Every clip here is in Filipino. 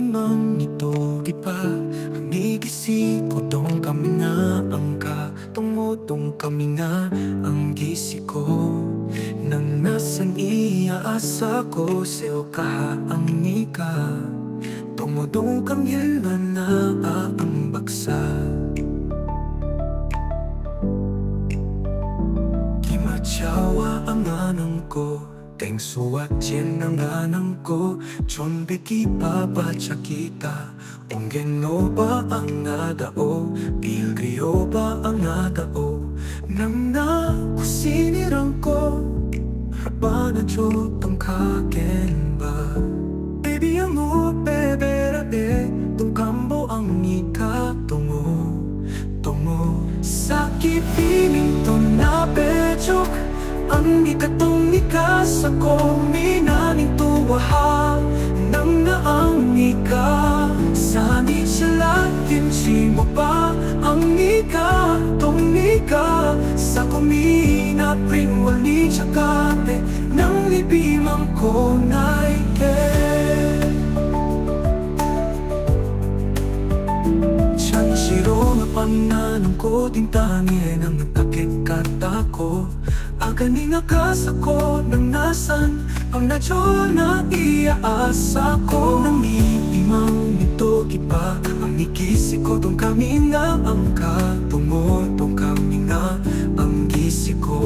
mang ito gipa Amigisi ko tong kami nga ang ka Tungotong kami nga ang gisi ko Nang nasan iaasa ko Seo ka ang nika Tungotong kami na ang baksa Kimachawa ang anang ko Teng suwat jen ang anang ko Chon biki papacha kita Ongeno ba ang nadao Pilgrio ba ang nadao Nang na kusinirang ko Haba na chotong kagen ba Baby ang bebera Tung kambo ang nika Tungo Sakit piling to na bechok Ang ikatong ikas ako minaning tuwaha Nang naang ika Sanit siya latin si mo pa Ang ika, tong ika Sa kumina pring wali tsakate Nang libimang ko na ike Siyan siro nga pananong ko Tintangin ang nagtakit kata ko Agani nga kasako nang nasan Ang nadyo na iaasa ko Nang iimang nito kipa Ang ikisi ko tong kami nga ang katungo Tong kami nga ang gisi ko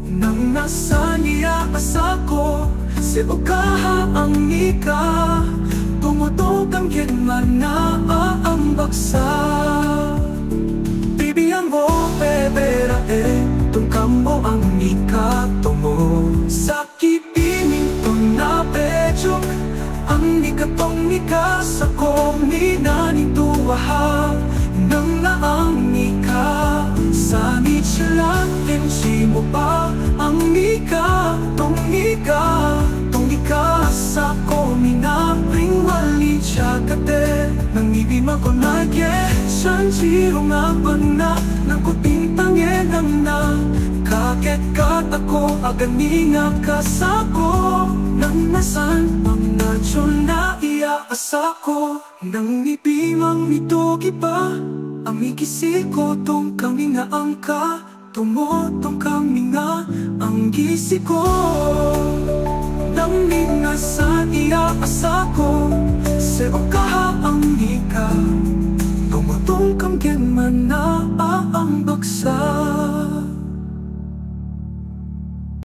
Nang nasan iaasa ko Sebo kaha ang ika Tungotong kang genman na ang baksa Bibiyang mo bebera Tung kambo ang ikato mo Sakit pining to na pechok Ang ikatong ikas ako minaning tuwaha Nang naang ika Sanit siya latin si mo pa Ang ika, tong ika Tong ikas ako minapring wali tsakate Nang ibima ko na San siro nga ba na Nang kupintangin ang na Kakit kat ako Agani nga kasako Nang nasan ang nadyo na iaasa ko Nang ibimang ito kipa Amigisi ko tong kami nga ang ka Tumotong kami nga ang gisi ko Nang minasan iaasa ko Seo kaha ang ika Tumutong kang genman na ang baksa